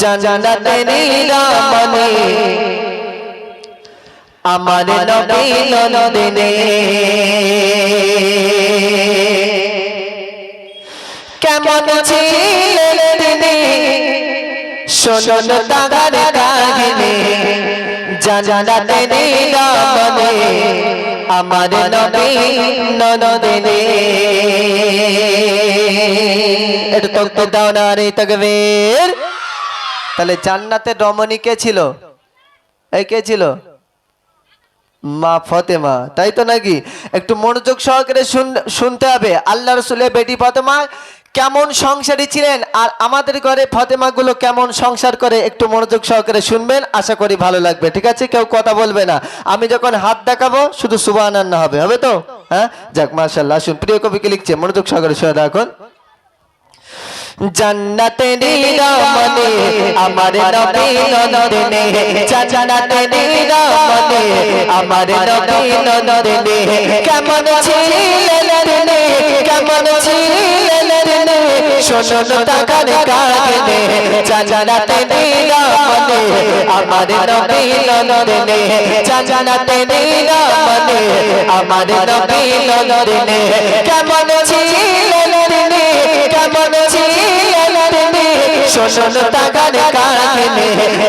জান্নাতে নিরামনে আমার নবী নন্দিনে কেমন ছিলেন তিনি শোনো তার কাহিনী জান্নাতে নিরামনে আমার নবী নন্দিনে। এটা তো দাও না রে তাকবীর। তাহলে জান্নাতের রমণী কে ছিল? এই কে ছিল? মা ফাতেমা, তাই তো নাকি? একটু মনোযোগ সহকারে শুনতে হবে। আল্লাহ রাসূলের বেটি ফাতেমা কেমন সংসারী ছিলেন আর আমাদের ঘরে ফাতেমা গুলো কেমন সংসার করে, একটু মনোযোগ সহকারে শুনবেন, আশা করি ভালো লাগবে। ঠিক আছে, কেউ কথা বলবে না। আমি যখন হাত দেখাবো শুধু সুবহানাল্লাহ হবে, হবে তো? হ্যাঁ, যাক মাশাআল্লাহ। শুন, প্রিয় কবিকে লিখছে, মনোযোগ সহকারে শুনে রাখুন। জান্নাতে নিরামনে আমার নবী নন্দিনে জান্নাতে নিরামনে আমার নবী নন্দিনে কেমন ছিলেন তিনি কেমন ছিলেন তিনি শোনো তার কাহিনী জান্নাতে নিরামনে আমার নবী নন্দিনে জান্নাতে নিরামনে আমার নবী নন্দিনে কেমন ছিলেন তিনি কেমন শোনো তার কাহিনী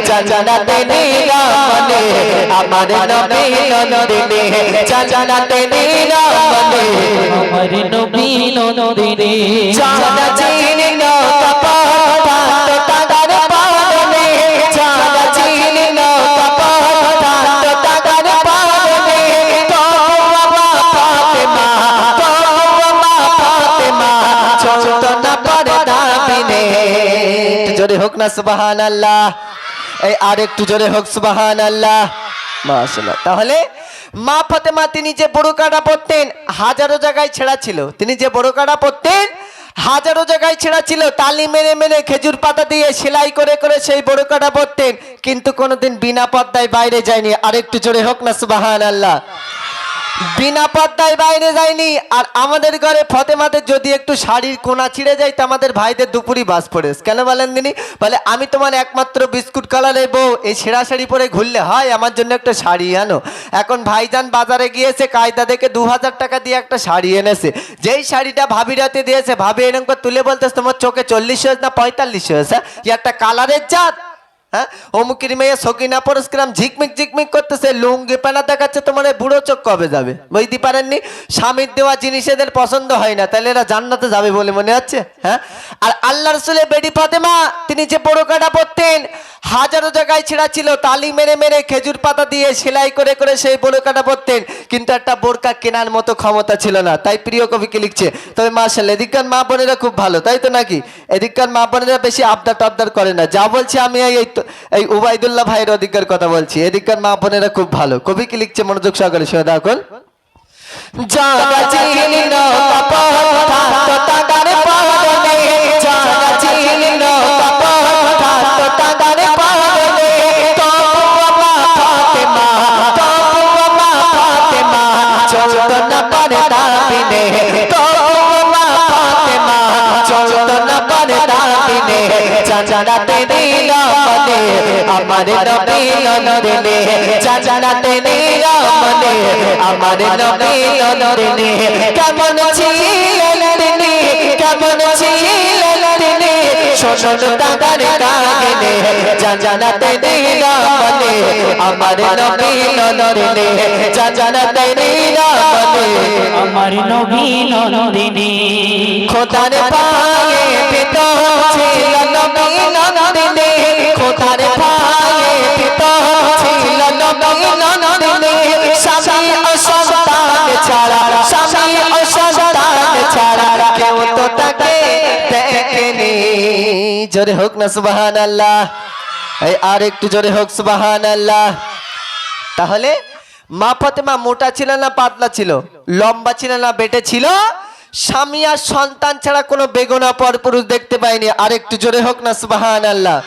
জান্নাতে নিরামনে আমার নবী নন্দিনে জান্নাতে নিরামনে আমার নবী নন্দিনে জানা চিনি না কাপাটা তো তার পানে জানা চিনি না কাপাটা তো তার পানে তো মা ফাতেমা তো মা ফাতেমা ছোট না পর্দা বিনে। জোরে হোক না সুবহানাল্লাহ। এই আর একটু জোরে হোক সুবহানাল্লাহ। মাশাআল্লাহ। তাহলে মা ফাতেমা তিনি যে বোরকাটা পরতেন হাজারো জায়গায় ছেঁড়া ছিল, তিনি যে বোরকাটা পরতেন হাজারো জায়গায় ছেঁড়া ছিল, তালি মেরে মেরে খেজুর পাতা দিয়ে সেলাই করে করে সেই বোরকাটা পরতেন, কিন্তু কোনোদিন বিনা পর্দায় বাইরে যায়নি। আর একটু জোরে হোক না সুবহানাল্লাহ। বিনা পর্দায় বাইরে যায়নি। আর আমাদের ঘরে ফাতেমাদের যদি একটু শাড়ির কোনা ছিঁড়ে যায় তো আমাদের ভাইদের দুপুরি বাস পড়ে। কেন বলেন দিনি? বলে আমি তোমার একমাত্র বিস্কুট কালারের বউ, এই ছেঁড়া শাড়ি পরে ঘুরলে হয়? আমার জন্য একটা শাড়ি আনো। এখন ভাইজান বাজারে গিয়েছে, কায়দা দেখে 2000 টাকা দিয়ে একটা শাড়ি এনেছে। যেই শাড়িটা ভাবিরাতে দিয়েছে, ভাবি এরকম করে তুলে বলতেছে তোমার চোখে 40 হয়েছে না 45 হয়েছে? একটা কালারের জাত। হ্যাঁ, অমুকের মেয়ে সকিনা পরস্ক্রাম ঝিকমিক ঝিকমিক করতেছে, লুঙ্গি পানা দেখাচ্ছে, তোমার বুড়ো চোখ কবে যাবে? বুঝতে পারেননি? স্বামীর দেওয়া জিনিস এদের পছন্দ হয় না, তাহলে এরা জান্নাতে যাবে বলে মনে হচ্ছে? হ্যাঁ। আর আল্লাহ রাসূলের বেটি ফাতেমা তিনি যে বোরকাটা পরতেন হাজারো জায়গায় ছেঁড়া ছিল, তালি মেরে মেরে খেজুর পাতা দিয়ে সেলাই করে করে সেই বোরকাটা পরতেন, কিন্তু একটা বোরকা কেনার মতো ক্ষমতা ছিল না। তাই প্রিয় কবিকে লিখছে, তবে মাশাআল্লাহ এদিককার মা বোনেরা খুব ভালো, তাই তো নাকি? এদিককার মা বোনেরা বেশি আবদার টাবদার করে না। যা বলছি আমি এই উবাইদুল্লাহ ভাইয়ের অধিকার কথা বলছি। এদিককার মা বোনেরা খুব ভালো। কবি কি লিখছে, মনোযোগ সহকারে শুনে রাখুন। জানা চিনি না কাপাটা তো তার পানে জানা চিনি না কাপাটা তো তার পানে তো মা ফাতেমা তো মা ফাতেমা ছোট না পর্দা বিনে তো মা ফাতেমা ছোট না পর্দা বিনে জান্নাতে নিরামনে আমার নবী নন্দিনে জান্নাতে নিরামনে আমার নবী নন্দিনে কেমন ছিলেন তিনি কেমন ছিলেন তিনি শোনো তার কাহিনী জান্নাতে নিরামনে আমার নবী নন্দিনে জান্নাতে নিরামনে আমার নবী নন্দিনে খোদার পায়ে পিতা ছিল নবী নন্দিনে খোদার পায়ে পিতা ছিল নবী নন্দিনে স্বামী ও সন্তান ছাড়া স্বামী ও সন্তান ছাড়া কেউ তো তাকে দেখেনি। জোরে হোক না সুবহানাল্লাহ। এই আর একটু জোরে হোক সুবহানাল্লাহ। তাহলে মা ফাতেমা মোটা ছিল না পাতলা ছিল? লম্বা ছিল না বেটে ছিল? স্বামী আর সন্তান ছাড়া কোনো বেগুনা পরপুরুষ দেখতে পাইনি। আর একটু জোরে হোক না সুবহানাল্লাহ।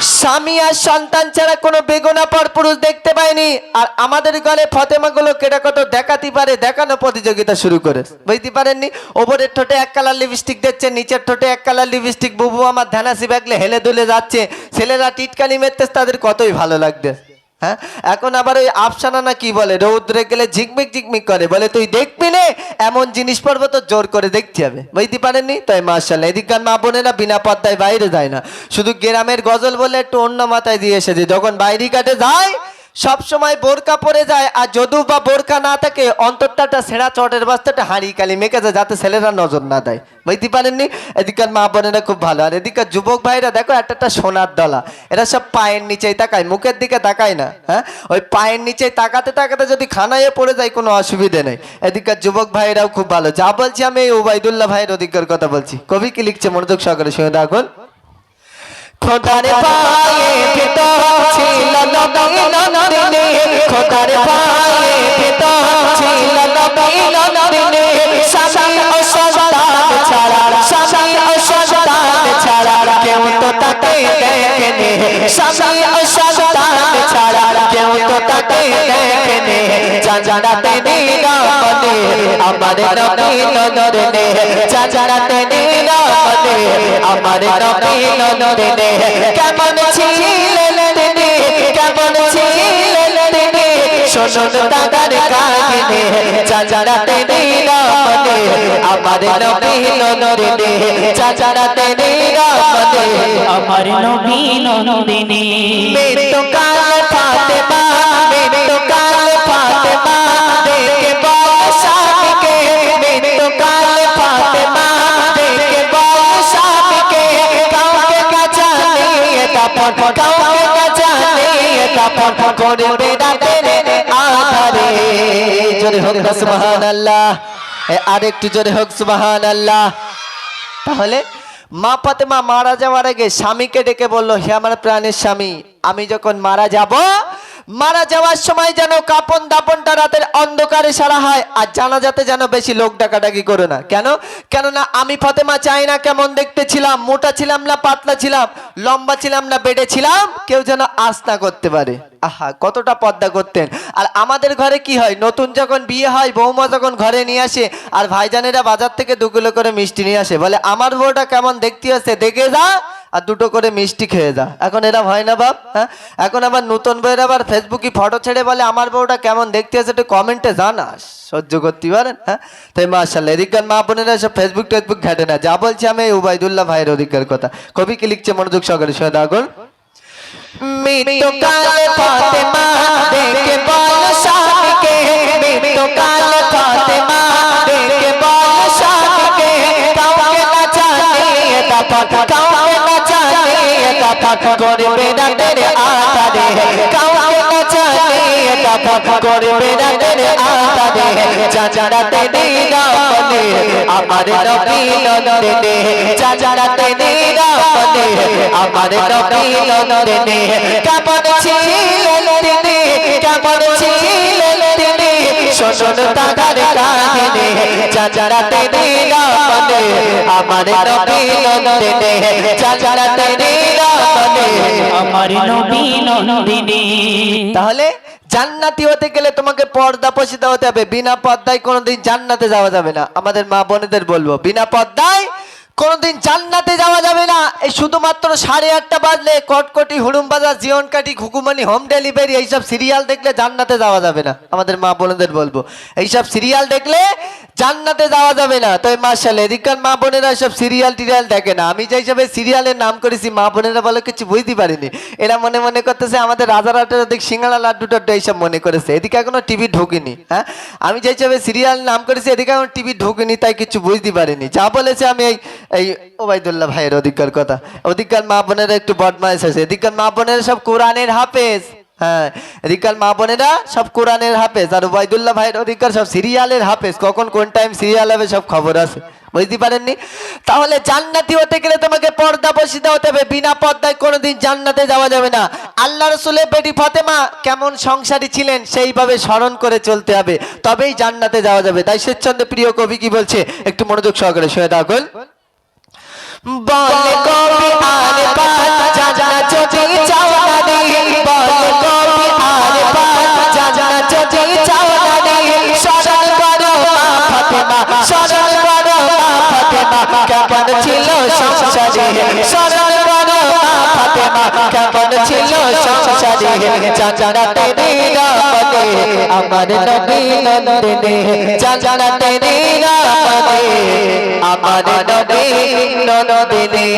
স্বামী আর সন্তান ছাড়া কোনো বেগুনা পর পুরুষ দেখতে পায়নি। আর আমাদের গলে ফতেমাগুলো কেটা কত দেখাতে পারে দেখানো প্রতিযোগিতা শুরু করে, বুঝতে পারেননি? ওপরের ঠোঁটে এক কালার লিপস্টিক দিচ্ছে, নিচের ঠোঁটে এক কালার লিপস্টিক, বুবু আমার ধ্যানাসি ব্যাগলে হেলে দুলে যাচ্ছে, ছেলেরা টিটকানি মেরতেছে, তাদের কতই ভালো লাগবে। হ্যাঁ, এখন আবার ওই আফসানা না কি বলে, রৌদ্রে গেলে ঝিকমিক ঝিকমিক করে, বলে তুই দেখবি না এমন জিনিস পড়বো তো জোর করে দেখতে হবে, বুঝতে পারেননি? তাই মাশাআল্লাহ এদিককার মা বোনেরা বিনা পর্দায় বাইরে যায় না, শুধু গ্রামের গজল বলে একটু অন্য মাথায় দিয়ে এসেছে, যখন বাইরে কাটে যায় সব সময় বোরকা পরে যায়। আর যদিও বা বোরকা না থাকে অন্তরটা একটা ছেঁড়া চটের বাস্তাটা হাঁড়ি কালি মেখে যায়, যাতে ছেলেরা নজর না দেয়, বুঝতে পারেননি? এদিককার মা বোনেরা খুব ভালো। আর এদিককার যুবক ভাইরা দেখো একটা সোনার দলা, এরা সব পায়ের নিচেই তাকায়, মুখের দিকে তাকায় না। হ্যাঁ, ওই পায়ের নিচেই তাকাতে তাকাতে যদি খানায় পড়ে যায় কোনো অসুবিধে নেই। এদিককার যুবক ভাইরাও খুব ভালো। যা বলছি আমি এই ওবাইদুল্লাহ ভাইয়ের অধিকার কথা বলছি। কবি কি লিখছে মনোযোগ সহকারে শুনে দেখুন। খোদার পায়ে ভিতর ছিল নবী নন্দিনী, খোদার পায়ে ভিতর ছিল নবী নন্দিনী, স্বামী ও সন্তান ছাড়া, স্বামী ও সন্তান ছাড়া কেউ তো তাকে দেখেনি, স্বামী ও সন্তান ছাড়া কেউ তো তাকে দেখেনি, জানাতে নিরাপদে আমার নবী নন্দিনী, জানাতে নিরাপদে আমার নবী নন্দিনী, কেমন ছিলেন তিনি, কেমন ছিলেন তিনি, শোনুন দাদার কাহিনী, জানাতে নিরাপদে আমার নবী নন্দিনী, জানাতে নিরাপদে আমার নবী নন্দিনী। মৃত্যুকাল ফাতেমা, মৃত্যুকাল ফাতেমা, দেখে বল স্বামীকে, মৃত্যুকাল ফাতেমা, দেখে বল স্বামীকে, কাউকে কাছে নিয়ে দাফন, কাউকে কাছে নিয়ে দাফন করবে রাতের আধারে। জোরে হোক সুবহানাল্লাহ, আরেকটু জোরে হোক সুবহানাল্লাহ। তাহলে মা ফাতেমা মারা যাওয়ার আগে স্বামীকে ডেকে বললো, হে আমার প্রাণের স্বামী, আমি যখন মারা যাব, মারা যাওয়ার সময় যেন কাপন দাপনটা রাতের অন্ধকারে সারা হয়, আর জানাজাতে যেন বেশি লোক ডাকাডাকি করো না। কেন? কেননা আমি ফাতেমা চাই না কেমন দেখতে ছিলাম, মোটা ছিলাম না পাতলা ছিলাম, লম্বা ছিলাম না বেড়ে ছিলাম, কেউ যেন আশ না করতে পারে। আহা, কতটা পর্দা করতেন। আর আমাদের ঘরে কি হয়, নতুন যখন বিয়ে হয় বৌমা যখন ঘরে নিয়ে আসে, আর ভাইজানেরা বাজার থেকে 2 কিলো করে মিষ্টি নিয়ে আসে, বলে আমার বউটা কেমন দেখতে আছে দেখে যা, আর 2টো করে মিষ্টি খেয়ে যা। এখন এরা হয় না বাপ? হ্যাঁ, এখন আবার নতুন বউয়ের আবার ফেসবুকে ফটো ছেড়ে বলে আমার বউটা কেমন দেখতে আছে একটু কমেন্টে জানাস, সহ্য করতে পারেন? হ্যাঁ, তাই মাশাআল্লাহ এদিককার মা বোনেরা সব ফেসবুক টেসবুক ঘাটে না। যা বলছি আমি এই ওবাইদুল্লাহ ভাইয়ের অধিকার কথা। কবি কি লিখছে মনোযোগ সহকারে শুনে দেখুন। মৃত্যুকাল ফাতেমা, দেখে বল স্বামীকে, মৃত্যুকাল ফাতেমা, দেখে বল স্বামীকে, কাউকে না জানিয়ে দাফন, কাউকে না জানিয়ে দাফন করবে রাতের আধারে, কাউকে না জানিয়ে দাফন করবে রাতের আধারে, জানাতে নিরাপদে আমার নবী নন্দিনী, জানাতে নিরাপদে আমার নবী নন্দিনী, কেমন ছিলেন তিনি, কেমন ছিলেন তিনি, শোনুন দাদার কাহিনী, জানাতে নিরাপদে আমার নবী নন্দিনী, জানাতে নিরাপদে আমার নবী নন্দিনী। তাহলে জান্নাতি হতে গেলে তোমাকে পর্দা পশিদা হতে হবে, বিনা পর্দায় কোনোদিন জান্নাতে যাওয়া যাবে না। আমাদের মা বোনেদের বলবো, বিনা পর্দায় কোনোদিন জান্নাতে যাওয়া যাবে না। এই শুধুমাত্র 8:30 বাজলে কটকটি, হুড়ুম বাজার, জীবন কাটি, খুকুমানি, হোম ডেলিভারি এইসব সিরিয়াল দেখলে জান্নাতে যাওয়া যাবে না। আমাদের মা বোনেদের বলবো, এইসব সিরিয়াল দেখলে জান্নাতে যাওয়া যাবে না। তাই মাশাআল্লাহ এদিককার মা বোনেরা সব সিরিয়াল টিরিয়াল দেখে না। আমি যে হিসাবে সিরিয়ালের নাম করেছি, মা বোনেরা বলে কিছু বুঝতে পারিনি, এরা মনে মনে করতেছে আমাদের রাজারহাটের দিক সিঙ্গাড়া লাড্ডু টাড্ডু এইসব মনে করেছে। এদিকে এখনো টিভি ঢুকিনি। হ্যাঁ, আমি যে হিসাবে সিরিয়াল নাম করেছি এদিকে এখন টিভি ঢুকিনি, তাই কিছু বুঝতে পারিনি। যা বলেছে আমি এই ওবাইদুল্লাহ ভাইয়ের অধিকার কথা। ওদিককার মা বোনেরা একটু বদমাইশ আছে, এদিককার মা বোনেরা সব কোরআনের হাফেজ। হ্যাঁ, এদিককার মা বোনেরা সব কোরআনের হাফেজ, আর ওবাইদুল্লাহ ভাইয়ের অধিকার সব সিরিয়ালের হাফেজ। কখন কোন টাইম সিরিয়াল হবে সব খবর আছে, বুঝতে পারেননি? তাহলে জান্নাতি হতে গেলে তোমাকে পর্দা পশিদা হতে হবে, বিনা পর্দায় কোনোদিন জান্নাতে যাওয়া যাবে না। আল্লাহ রাসূলের বেটি ফাতেমা কেমন সংসারী ছিলেন সেইভাবে স্মরণ করে চলতে হবে, তবেই জান্নাতে যাওয়া যাবে। তাই স্বেচ্ছন্দে প্রিয় কবি কি বলছে একটু মনোযোগ সহকারে শুনে থাকুন। বলে কবি আর বাদ জানা যদি ছিল সংসারে স্মরণ করো মা ফাতেমা কেমন ছিল সংসারে জান্নাতে নিরাপদে আমার নবী নন্দিনী জান্নাতে নিরাপদে আমার নবী নন্দিনী